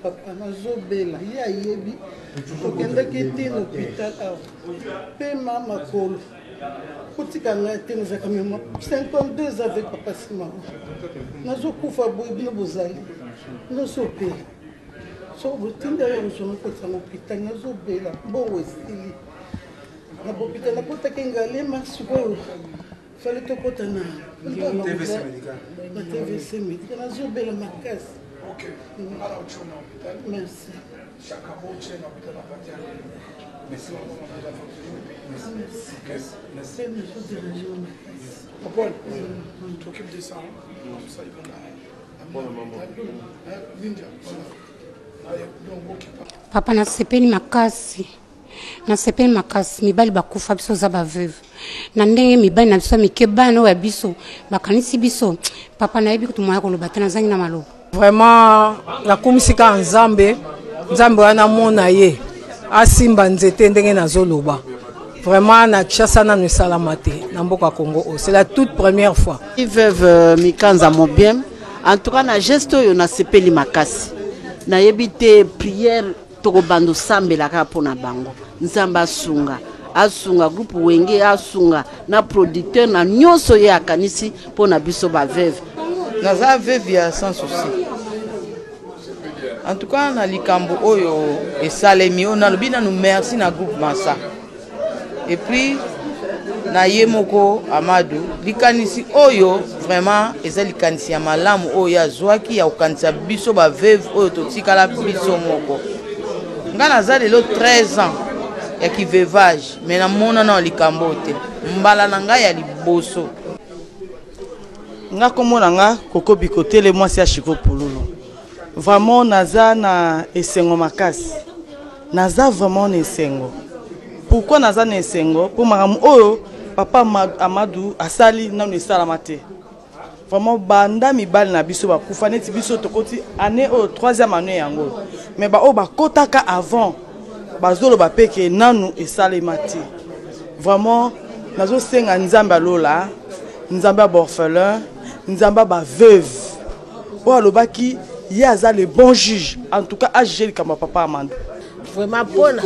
papa nazobela ya yebi okendaki te na hôpital awa pe mama kolo kotika ngai te nazaka mema 52 avec papa Simao nazokufa boye bino bozali nazopela so botinda yo ozona kotisa na hôpital nazobela bongo esili na hôpital nakotaki ngalema sikoyo fallait te kota na TVC médical nazobela makasi. Ok. Alors tu es en hôpital. Merci. Chaque mois tu es en hôpital à partir. Merci. Merci. Pourquoi tu t'occupes de ça? Tout ça, ils vont là. Papa nasepeli makasi. Nasepeli makasi mibali bakufa biso za baveuve. Na ndenge mibali na biso mikebana wa biso bakanisi biso. Papa na yebi kutumwa koloba tana zangi na malo. Vraiment la komisika nzambe wana mona ye asimba nzete ndenge nazoloba. Vraiment na Kinshasa na salamate na mboka Congo. C'est la toute première fois. Ils veuve mikanza mo bien. En tout cas na gesto yo na sepeli makasi. Na yebite prière tokobando sambela ka pona bango. Nzamba asunga groupe wenge asunga na producteur na nyonso ye akanisi pona biso ba veuve. Naza veuve ya sans souci. En tout cas na likambo oyo esalemi ona lobina nous merci na groupe Massa. Et puis na yemoko Amadou likanisi oyo vraiment eza likanisi ya malamu oyo azwaki ya okanisa biso ba veuve oyo totikala biso moko. Nga naza lelo 13 ans ya kiveuvage mais na mona na likambo te mbala na ngai ya liboso nga komona nga Koko Bikotele mwasi ya Chiko Pululu. Vraiment naza na esengo makasi. Naza vraiment na esengo. Pourquoi naza na esengo? Pour maramu oyo papa Amadou asali na esala te. Vraiment banda mibali na biso bakufa neti biso tokoti année au 3e année yango. Mais ba o bakotaka avant bazolo bapeke nanu esala mate. Vraiment nazo senga nzambe alola, nzambe orphelin, nzamba ba veuve. O alobaki yaza le bon juge. En tout cas, agir comme papa Amanda. Vraiment pona.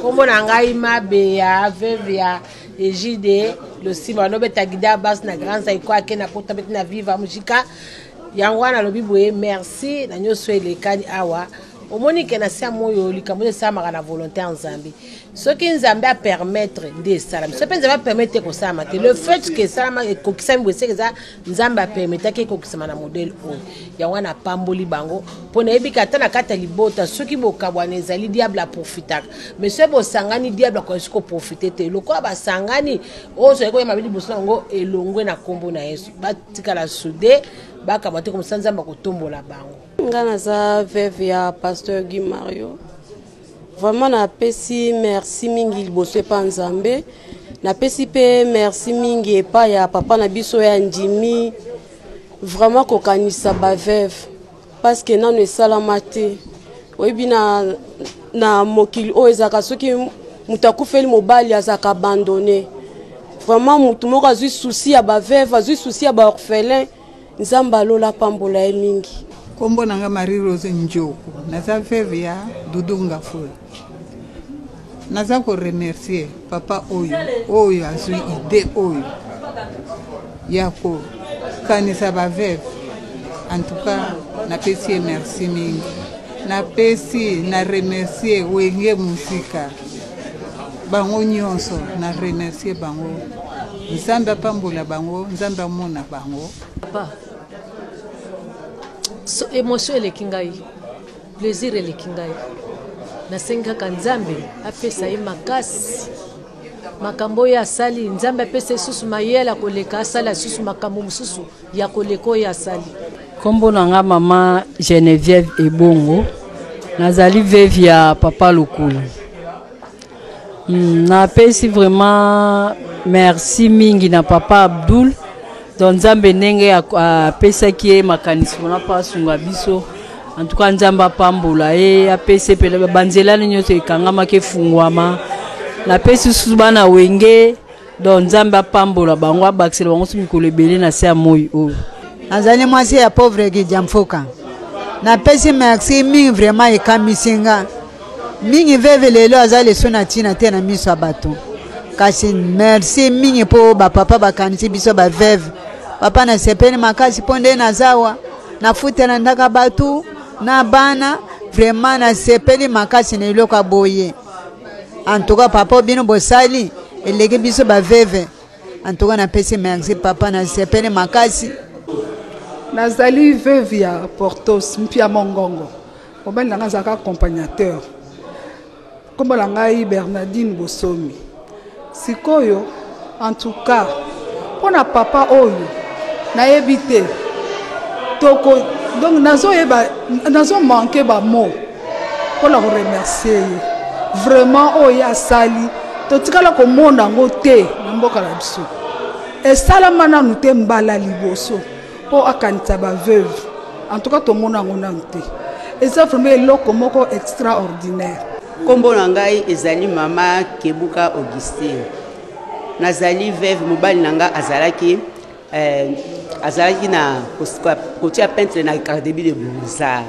Comme ngai mabe ya veuve ya Ejide le Simba no betagida bas na grand sai kwa ke na kota bet na viva mujika. Yangwana lobi boye merci na nyoso elekani awa. Omoni na sia moyo likambo sa maka na volonté en Zambie. Ce qui Nzambe a permettre de salam. Ce qui Nzambe permettre ko sama te. Le fait que salama e kokisa mbwese que ça Nzambe a permettre que kokisa na modèle o. Ya wana pamboli bango pona ebika tana kata libota soki bokabwana ezali diable a profitaka. Mais ce bo sangani diable ko esiko profiter te. Loko ba sangani o so ko mabili boso ngo elongwe na kombo na Yesu. Batika la soudé baka mate comme ça Nzambe ko tombola bango. Ngana za veuve ya pasteur Guy Mario. Vraiment na pesi merci mingi liboso pa Nzambe. Na pesi pe merci mingi epa ya papa na biso ya Ndimi. Vraiment kokanisa ba veuve parce que nanu esalama te. Oyebi na mokili o ezaka soki mutakufeli mobali azaka abandonné. Vraiment mutu moko azwi souci ya ba veuve, azwi souci ya ba orphelin. Nzamba alola pambola e mingi. Kombo nanga Marie Rose Njoko, naza veuve ya Dudunga Fula. Naza ko remercier papa oyo azui ide oyo yako kanisa ba veuve. En tout cas, na pesi merci mingi. Na pesi na remercier wenge musika. Bango nyonso na remercier bango. Nzamba pambola bango, nzamba mona bango. Papa. So émotion le kingai. Plaisir le kingai. Na senga kanzambe apesa ye makasi. Makambo ya sali nzambe apesa susu mayela koleka sala susu makambo mususu ya koleko ya sali. Kombo nanga mama Geneviève Ebongo. Nazali veuve ya papa Lokulu. Na pesi vraiment merci mingi na papa Abdul. Donc Nzambe nenge apesa ki makanisi na pasunga biso. En tout cas Nzamba pambola apesa pele banzela nyonso ekangama ke fungwama. Na pesi subana wenge donc Nzamba pambola bango abakisela bango mikolo ebele na se ya moyi o. Azali mwasi ya pauvre Gidiamfoka. napesi merci mingi vraiment ekamisi nga mingi veve lelo aza leso na ntina te na miso ya bato kasi merci mingi mpo bapapa bakanisi biso baveve papa nasepeli makasi mpo nde nazawa nafutela ndaka bato na bana vraiment nasepeli makasi na eloko ya boye en tout cas papa bino bosali eleki biso baveve en tout cas napesi merci papa nasepeli makasi nazali veuve ya Portos mpia mongongo mobali na nga azalaka accompagnateur kombo na ngai Bernardine Bosomi sikoyo en tout cas mpona papa oyo nayebi te toko donc nazomanke bamo mpona koremercie ye vraiment oyo asali totikala komona yango te na mboka na biso esalama nanu te mbala liboso mpo akanisa baveuve en tout cas tomona yango nanu te eza vraiment eloko moko extraordinaire. Kombo na ngai ezali mama Kebuka Augustine nazali veuve mobali na nga azalaki na kotia peintre na académie de beaux-arts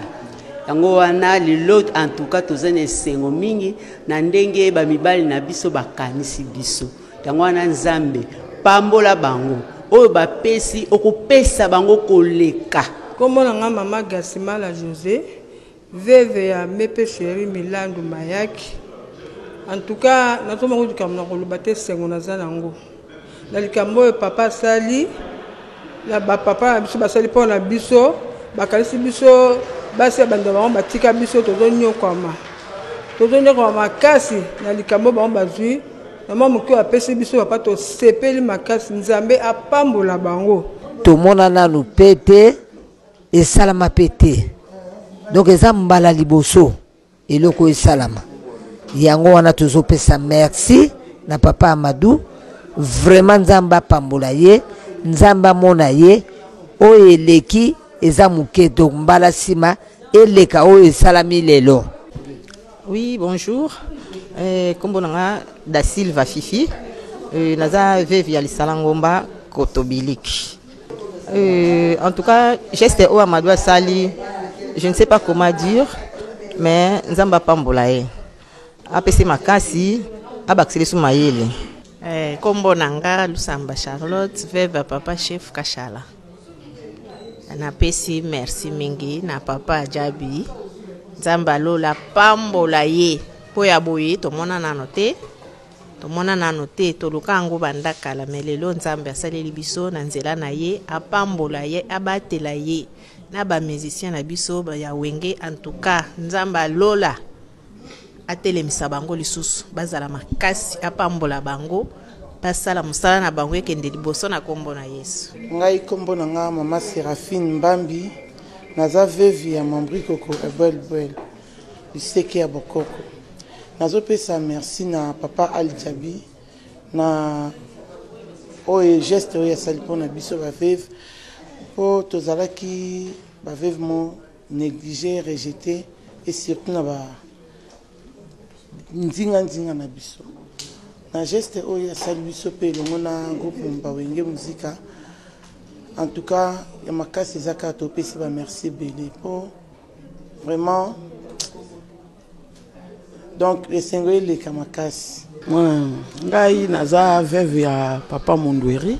yango wana lelo en tout cas tozana esengo mingi na ndenge bamibali na biso bakanisi biso yango wana Nzambe pambola bango oyo bapesi okupesa bango koleka. Kombo na nga mama Gasimala José veuve ya Mepe Chéri Milandu Mayaki. En tout cas natoma ko dikamna ko lobate sengo naza nango na likambo papa sali la ba papa biso basali pona biso bakalisi biso basi bando ba batika biso tozonyokama makasi na likambo ba bazui na mama ko apesi biso papa to sepeli makasi Nzambe apambola bango tomona nanu pete esalama pete donc eza mbala liboso eloko esalama yango wana tozopesa merci na papa Amadou vraiment Nzamba pambola ye Nzamba mona ye oyo eleki eza muke donc mbala sima eleka oyo esalami lelo. Oui, bonjour. Kombo nanga da Silva Fifi naza veuve ya Lisalangomba Kotobilik. En tout cas, geste o Amadou asali, je ne sais pas comment dire, mais Nzamba pambola ye apesi makasi abakiseli su mayele. Kombo nanga Lusamba Charlotte veuve papa chef Kashala napesi merci mingi na papa Ajabi Nzamba lola pambola ye po ya boye tomona nano te toluka ngo bandakala melelo Nzambe asaleli biso na nzela na ye apambola ye abatela ye na ba musicien na biso ya wenge. En tout cas Nzamba lola atelemisa bango lisusu bazala makasi apambola bango basala musala na bango ekende liboso na kombo na Yesu. Ngai kombo na nga mama Séraphine Mbambi naza veuve ya Mambri Koko Ebel liseke ya Bokoko nazopesa merci na papa Aljabi na oyo geste oyo asali mpona biso baveuve po tozalaki baveuve mo négligé rejeté et surtout na ba nzinga na biso na geste oyo asali biso pe longo na groupe Mbawenge Muzika. En tout cas ya makasi ezaka topesi ba merci belé po vraiment donc esengo eleka makasi. Ngai naza veuve ya papa Mondweri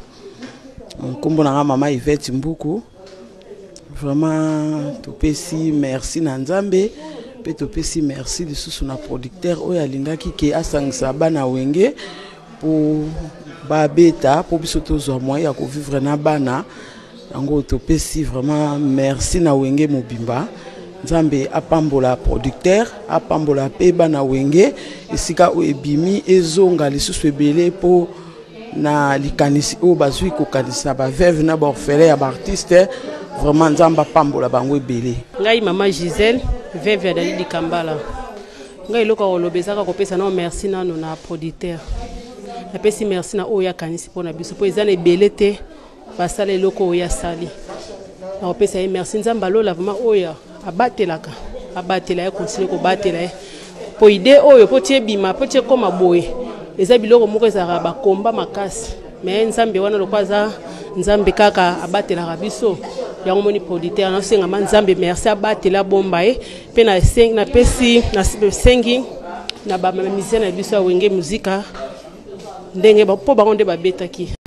kombo na nga mama Yvette Mbuku vraiment topesi merci na Nzambe pe topesi merci lisusu na producteur oyo alingaki ke asangisa bana wenge po babeta po biso tozwa moyen ya kovivre na bana yango topesi vraiment merci na wenge mobimba. Nzambe apambola producteur apambola pe bana wenge esika o ebimi ezonga lisusu ebele po na likanisi o bazui kokanisa ba veuve na ba orphelin ya ba artiste vraiment Nzamba apambola bango ebele. Ngai mama Giselle veuve ya Dalili Kambala ngai loka olobezaka kopesa na merci nano na producteur napesi merci na oya kanisi pona biso po ezana ebele te basala eloko oya sali na kopesa ye merci Nzamba lola vraiment oya abatela ya continue ko batela ye po ide oyo po tie bima po tie koma boye eza biloko moko ezaka bakomba makasi mais Nzambe wana lokwaza Nzambe kaka abatela biso yango moni producteur nasenga manzambe merci abatela bomba ye mpe na pesi na sengi na ba musicien na biso wenge muzika ndenge po bango nde babetaki